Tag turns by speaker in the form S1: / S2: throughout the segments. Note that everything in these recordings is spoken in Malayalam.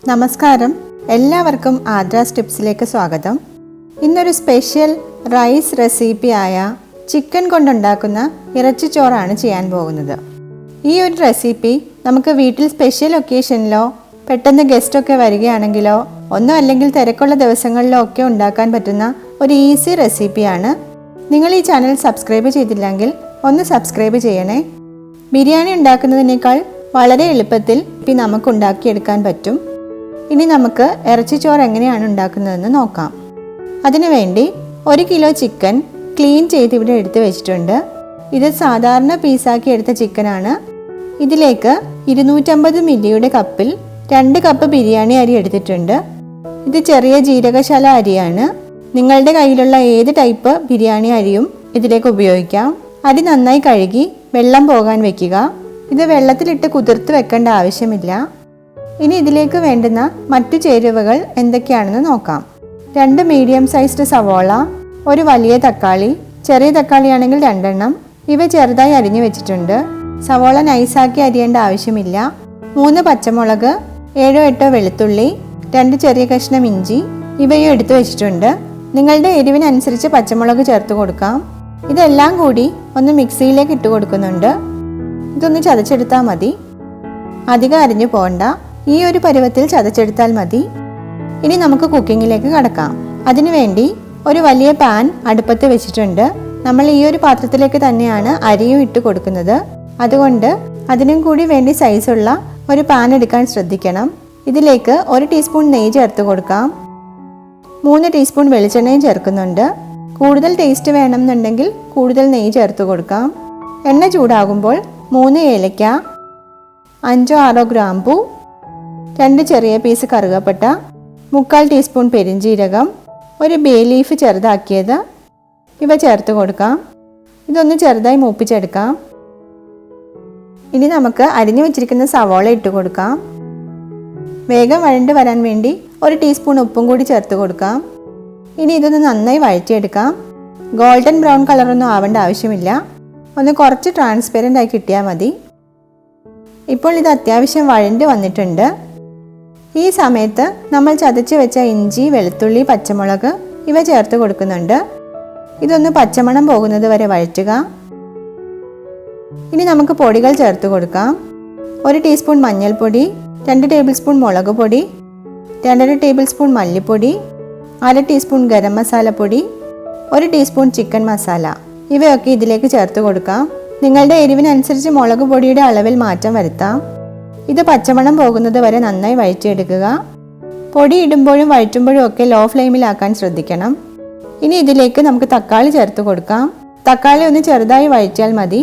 S1: നമസ്കാരം, എല്ലാവർക്കും ആദ്രാസ് ടിപ്സിലേക്ക് സ്വാഗതം. ഇന്നൊരു സ്പെഷ്യൽ റൈസ് റെസിപ്പിയായ ചിക്കൻ കൊണ്ടുണ്ടാക്കുന്ന ഇറച്ചിച്ചോറാണ് ചെയ്യാൻ പോകുന്നത്. ഈ ഒരു റെസിപ്പി നമുക്ക് വീട്ടിൽ സ്പെഷ്യൽ ഒക്കേഷനിലോ പെട്ടെന്ന് ഗസ്റ്റൊക്കെ വരികയാണെങ്കിലോ ഒന്നോ അല്ലെങ്കിൽ തിരക്കുള്ള ദിവസങ്ങളിലോ ഒക്കെ ഉണ്ടാക്കാൻ പറ്റുന്ന ഒരു ഈസി റെസിപ്പിയാണ്. നിങ്ങൾ ഈ ചാനൽ സബ്സ്ക്രൈബ് ചെയ്തില്ലെങ്കിൽ ഒന്ന് സബ്സ്ക്രൈബ് ചെയ്യണേ. ബിരിയാണി ഉണ്ടാക്കുന്നതിനേക്കാൾ വളരെ എളുപ്പത്തിൽ നമുക്ക് ഉണ്ടാക്കിയെടുക്കാൻ പറ്റും. ഇനി നമുക്ക് ഇറച്ചിച്ചോറ് എങ്ങനെയാണ് ഉണ്ടാക്കുന്നതെന്ന് നോക്കാം. അതിനുവേണ്ടി 1 കിലോ ചിക്കൻ ക്ലീൻ ചെയ്ത് ഇവിടെ എടുത്ത് വെച്ചിട്ടുണ്ട്. ഇത് സാധാരണ പീസാക്കി എടുത്ത ചിക്കനാണ്. ഇതിലേക്ക് 250 മില്ലിയുടെ കപ്പിൽ 2 കപ്പ് ബിരിയാണി അരി എടുത്തിട്ടുണ്ട്. ഇത് ചെറിയ ജീരകശാല അരിയാണ്. നിങ്ങളുടെ കയ്യിലുള്ള ഏത് ടൈപ്പ് ബിരിയാണി അരിയും ഇതിലേക്ക് ഉപയോഗിക്കാം. അരി നന്നായി കഴുകി വെള്ളം പോകാൻ വെക്കുക. ഇത് വെള്ളത്തിലിട്ട് കുതിർത്ത് വെക്കേണ്ട ആവശ്യമില്ല. ഇനി ഇതിലേക്ക് വേണ്ടുന്ന മറ്റു ചേരുവകൾ എന്തൊക്കെയാണെന്ന് നോക്കാം. 2 മീഡിയം സൈസ്ഡ് സവോള, 1 വലിയ തക്കാളി, ചെറിയ തക്കാളിയാണെങ്കിൽ 2 എണ്ണം, ഇവ ചെറുതായി അരിഞ്ഞു വെച്ചിട്ടുണ്ട്. സവോള നൈസാക്കി അരിയേണ്ട ആവശ്യമില്ല. 3 പച്ചമുളക്, 7-8 വെളുത്തുള്ളി, 2 ചെറിയ കഷ്ണം ഇഞ്ചി, ഇവയും എടുത്തു വെച്ചിട്ടുണ്ട്. നിങ്ങളുടെ എരിവിനനുസരിച്ച് പച്ചമുളക് ചേർത്ത് കൊടുക്കാം. ഇതെല്ലാം കൂടി ഒന്ന് മിക്സിയിലേക്ക് ഇട്ട് കൊടുക്കുന്നുണ്ട്. ഇതൊന്ന് ചതച്ചെടുത്താൽ മതി. അധികം അരിഞ്ഞു പോകണ്ട, ഈ ഒരു പരുവത്തിൽ ചതച്ചെടുത്താൽ മതി. ഇനി നമുക്ക് കുക്കിങ്ങിലേക്ക് കടക്കാം. അതിനുവേണ്ടി ഒരു വലിയ പാൻ അടുപ്പത്ത് വെച്ചിട്ടുണ്ട്. നമ്മൾ ഈ ഒരു പാത്രത്തിലേക്ക് തന്നെയാണ് അരിയും ഇട്ട് കൊടുക്കുന്നത്. അതുകൊണ്ട് അതിനും കൂടി വേണ്ടി സൈസുള്ള ഒരു പാൻ എടുക്കാൻ ശ്രദ്ധിക്കണം. ഇതിലേക്ക് 1 ടീസ്പൂൺ നെയ്യ് ചേർത്ത് കൊടുക്കാം. 3 ടീസ്പൂൺ വെളിച്ചെണ്ണയും ചേർക്കുന്നുണ്ട്. കൂടുതൽ ടേസ്റ്റ് വേണമെന്നുണ്ടെങ്കിൽ കൂടുതൽ നെയ്യ് ചേർത്ത് കൊടുക്കാം. എണ്ണ ചൂടാകുമ്പോൾ 3 ഏലക്ക, 5-6 ഗ്രാമ്പൂ, 2 ചെറിയ പീസ് കറുകപ്പട്ട, 3/4 ടീസ്പൂൺ പെരിഞ്ജീരകം, 1 ബേ ലീഫ് ചെറുതാക്കിയത്, ഇവ ചേർത്ത് കൊടുക്കാം. ഇതൊന്ന് ചെറുതായി മൂപ്പിച്ചെടുക്കാം. ഇനി നമുക്ക് അരിഞ്ഞു വെച്ചിരിക്കുന്ന സവോള ഇട്ട് കൊടുക്കാം. വേഗം വഴണ്ട് വരാൻ വേണ്ടി 1 ടീസ്പൂൺ ഉപ്പും കൂടി ചേർത്ത് കൊടുക്കാം. ഇനി ഇതൊന്ന് നന്നായി വഴറ്റിയെടുക്കാം. ഗോൾഡൻ ബ്രൗൺ കളറൊന്നും ആവേണ്ട ആവശ്യമില്ല. ഒന്ന് കുറച്ച് ട്രാൻസ്പെറൻ്റ് ആയി കിട്ടിയാൽ മതി. ഇപ്പോൾ ഇത് അത്യാവശ്യം വഴണ്ട് വന്നിട്ടുണ്ട്. ഈ സമയത്ത് നമ്മൾ ചതച്ച് വെച്ച ഇഞ്ചി, വെളുത്തുള്ളി, പച്ചമുളക് ഇവ ചേർത്ത് കൊടുക്കുന്നുണ്ട്. ഇതൊന്ന് പച്ചമണം പോകുന്നത് വരെ വഴറ്റുക. ഇനി നമുക്ക് പൊടികൾ ചേർത്ത് കൊടുക്കാം. 1 ടീസ്പൂൺ മഞ്ഞൾപ്പൊടി, 2 ടേബിൾ സ്പൂൺ മുളക് പൊടി, 2.5 ടേബിൾ സ്പൂൺ മല്ലിപ്പൊടി, 1/2 ടീസ്പൂൺ ഗരം മസാലപ്പൊടി, 1 ടീസ്പൂൺ ചിക്കൻ മസാല, ഇവയൊക്കെ ഇതിലേക്ക് ചേർത്ത് കൊടുക്കാം. നിങ്ങളുടെ എരിവിനനുസരിച്ച് മുളക് പൊടിയുടെ അളവിൽ മാറ്റം വരുത്താം. ഇത് പച്ചമണം പോകുന്നത് വരെ നന്നായി വഴറ്റിയെടുക്കുക. പൊടി ഇടുമ്പോഴും വഴറ്റുമ്പോഴും ഒക്കെ ലോ ഫ്ലെയിമിലാക്കാൻ ശ്രദ്ധിക്കണം. ഇനി ഇതിലേക്ക് നമുക്ക് തക്കാളി ചേർത്ത് കൊടുക്കാം. തക്കാളി ഒന്ന് ചെറുതായി വഴറ്റിയാൽ മതി.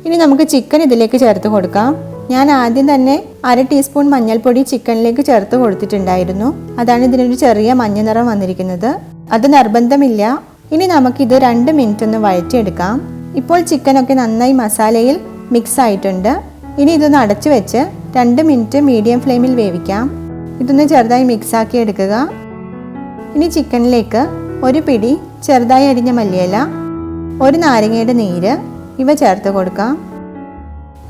S1: ഇനി നമുക്ക് ചിക്കൻ ഇതിലേക്ക് ചേർത്ത് കൊടുക്കാം. ഞാൻ ആദ്യം തന്നെ 1/2 ടീസ്പൂൺ മഞ്ഞൾപ്പൊടി ചിക്കനിലേക്ക് ചേർത്ത് കൊടുത്തിട്ടുണ്ടായിരുന്നു. അതാണ് ഇതിനൊരു ചെറിയ മഞ്ഞ നിറം വന്നിരിക്കുന്നത്. അത് നിർബന്ധമില്ല. ഇനി നമുക്കിത് 2 മിനിറ്റ് ഒന്ന് വഴറ്റിയെടുക്കാം. ഇപ്പോൾ ചിക്കനൊക്കെ നന്നായി മസാലയിൽ മിക്സ് ആയിട്ടുണ്ട്. ഇനി ഇതൊന്ന് അടച്ചു വെച്ച് 2 മിനിറ്റ് മീഡിയം ഫ്ലെയിമിൽ വേവിക്കാം. ഇതൊന്ന് ചെറുതായി മിക്സാക്കി എടുക്കുക. ഇനി ചിക്കനിലേക്ക് 1 പിടി ചെറുതായി അരിഞ്ഞ മല്ലിയില, 1 നാരങ്ങയുടെ നീര് ഇവ ചേർത്ത് കൊടുക്കാം.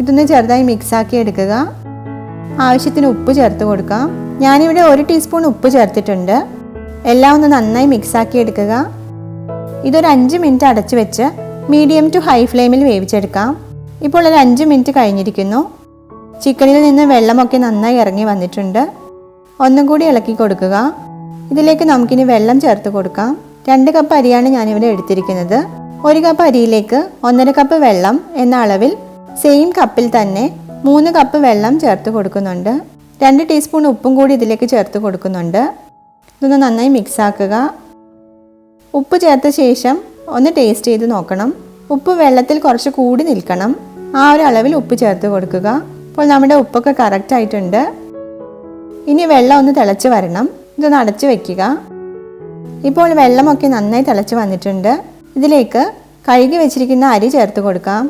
S1: ഇതൊന്ന് ചെറുതായി മിക്സാക്കി എടുക്കുക. ആവശ്യത്തിന് ഉപ്പ് ചേർത്ത് കൊടുക്കാം. ഞാനിവിടെ 1 ടീസ്പൂൺ ഉപ്പ് ചേർത്തിട്ടുണ്ട്. എല്ലാം ഒന്ന് നന്നായി മിക്സാക്കി എടുക്കുക. ഇതൊരു 5 മിനിറ്റ് അടച്ചു വെച്ച് മീഡിയം ടു ഹൈ ഫ്ലെയിമിൽ വേവിച്ചെടുക്കാം. ഇപ്പോൾ ഒരു 5 മിനിറ്റ് കഴിഞ്ഞിരിക്കുന്നു. ചിക്കനിൽ നിന്ന് വെള്ളമൊക്കെ നന്നായി ഇറങ്ങി വന്നിട്ടുണ്ട്. ഒന്നും കൂടി ഇളക്കി കൊടുക്കുക. ഇതിലേക്ക് നമുക്കിനി വെള്ളം ചേർത്ത് കൊടുക്കാം. 2 കപ്പ് അരിയാണ് ഞാനിവിടെ എടുത്തിരിക്കുന്നത്. 1 കപ്പ് അരിയിലേക്ക് 1.5 കപ്പ് വെള്ളം എന്ന അളവിൽ സെയിം കപ്പിൽ തന്നെ 3 കപ്പ് വെള്ളം ചേർത്ത് കൊടുക്കുന്നുണ്ട്. 2 ടീസ്പൂൺ ഉപ്പും കൂടി ഇതിലേക്ക് ചേർത്ത് കൊടുക്കുന്നുണ്ട്. ഇതൊന്ന് നന്നായി മിക്സ് ആക്കുക. ഉപ്പ് ചേർത്ത ശേഷം ഒന്ന് ടേസ്റ്റ് ചെയ്ത് നോക്കണം. ഉപ്പ് വെള്ളത്തിൽ കുറച്ച് കൂടി നിൽക്കണം. ആ ഒരു അളവിൽ ഉപ്പ് ചേർത്ത് കൊടുക്കുക. ഇപ്പോൾ നമ്മുടെ ഉപ്പൊക്കെ കറക്റ്റ് ആയിട്ടുണ്ട്. ഇനി വെള്ളം ഒന്ന് തിളച്ച് വരണം. ഇതൊന്ന് അടച്ച് വെക്കുക. ഇപ്പോൾ വെള്ളമൊക്കെ നന്നായി തിളച്ച് വന്നിട്ടുണ്ട്. ഇതിലേക്ക് കഴുകി വെച്ചിരിക്കുന്ന അരി ചേർത്ത് കൊടുക്കാം.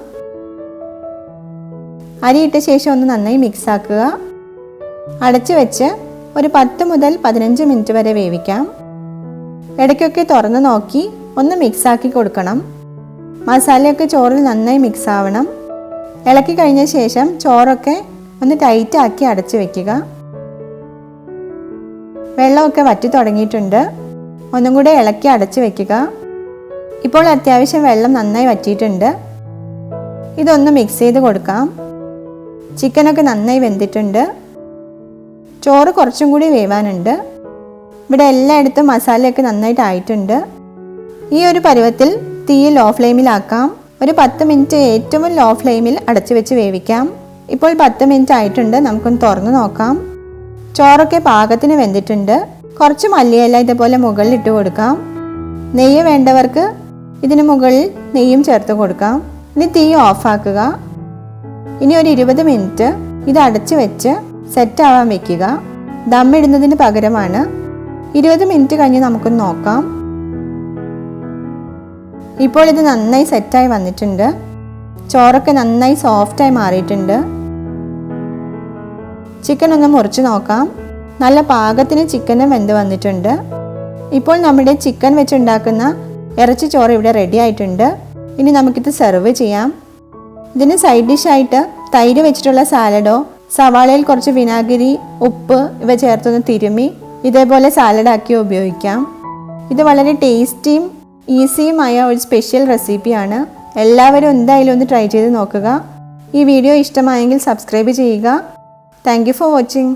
S1: അരി ഇട്ട ശേഷം ഒന്ന് നന്നായി മിക്സ് ആക്കുക. അടച്ചു വെച്ച് ഒരു 10 മുതൽ 15 മിനിറ്റ് വരെ വേവിക്കാം. ഇടയ്ക്കൊക്കെ തുറന്ന് നോക്കി ഒന്ന് മിക്സാക്കി കൊടുക്കണം. മസാലയൊക്കെ ചോറിൽ നന്നായി മിക്സ് ആവണം. ഇളക്കി കഴിഞ്ഞ ശേഷം ചോറൊക്കെ ഒന്ന് ടൈറ്റ് ആക്കി അടച്ചു വെക്കുക. വെള്ളമൊക്കെ വറ്റി തുടങ്ങിയിട്ടുണ്ട്. ഒന്നും കൂടെ ഇളക്കി അടച്ച് വെക്കുക. ഇപ്പോൾ അത്യാവശ്യം വെള്ളം നന്നായി വറ്റിയിട്ടുണ്ട്. ഇതൊന്ന് മിക്സ് ചെയ്ത് കൊടുക്കാം. ചിക്കനൊക്കെ നന്നായി വെന്തിട്ടുണ്ട്. ചോറ് കുറച്ചും കൂടി വേവാനുണ്ട്. ഇവിടെ എല്ലായിടത്തും മസാലയൊക്കെ നന്നായിട്ട് ആയിട്ടുണ്ട്. ഈ ഒരു പരുവത്തിൽ തീ ലോ ഫ്ലെയിമിലാക്കാം. ഒരു 10 മിനിറ്റ് ഏറ്റവും ലോ ഫ്ലെയിമിൽ അടച്ചു വെച്ച് വേവിക്കാം. ഇപ്പോൾ 10 മിനിറ്റ് ആയിട്ടുണ്ട്. നമുക്കൊന്ന് തുറന്ന് നോക്കാം. ചോറൊക്കെ പാകത്തിന് വെന്തിട്ടുണ്ട്. കുറച്ച് മല്ലിയില ഇതുപോലെ മുകളിൽ ഇട്ട് കൊടുക്കാം. നെയ്യ് വേണ്ടവർക്ക് ഇതിന് മുകളിൽ നെയ്യും ചേർത്ത് കൊടുക്കാം. ഇനി തീ ഓഫാക്കുക. ഇനി ഒരു 20 മിനിറ്റ് ഇത് അടച്ചു വെച്ച് സെറ്റാവാൻ വെക്കുക. ദമ്മിടുന്നതിന് പകരമാണ്. 20 മിനിറ്റ് കഴിഞ്ഞ് നമുക്കൊന്ന് നോക്കാം. ഇപ്പോൾ ഇത് നന്നായി സെറ്റായി വന്നിട്ടുണ്ട്. ചോറൊക്കെ നന്നായി സോഫ്റ്റായി മാറിയിട്ടുണ്ട്. ചിക്കൻ ഒന്ന് മുറിച്ച് നോക്കാം. നല്ല പാകത്തിന് ചിക്കനും വെന്ത് വന്നിട്ടുണ്ട്. ഇപ്പോൾ നമ്മുടെ ചിക്കൻ വെച്ചുണ്ടാക്കുന്ന ഇറച്ചി ചോറ് ഇവിടെ റെഡി ആയിട്ടുണ്ട്. ഇനി നമുക്കിത് സെർവ് ചെയ്യാം. ഇതിന് സൈഡ് ഡിഷായിട്ട് തൈര് വെച്ചിട്ടുള്ള സാലഡോ സവാളയിൽ കുറച്ച് വിനാഗിരി, ഉപ്പ് ഇവ ചേർത്തൊന്ന് തിരുമ്മി ഇതേപോലെ സാലഡാക്കി ഉപയോഗിക്കാം. ഇത് വളരെ ടേസ്റ്റിയും ഈസിയുമായ ഒരു സ്പെഷ്യൽ റെസിപ്പിയാണ്. എല്ലാവരും എന്തായാലും ഒന്ന് ട്രൈ ചെയ്ത് നോക്കുക. ഈ വീഡിയോ ഇഷ്ടമായെങ്കിൽ സബ്സ്ക്രൈബ് ചെയ്യുക. Thank you for watching.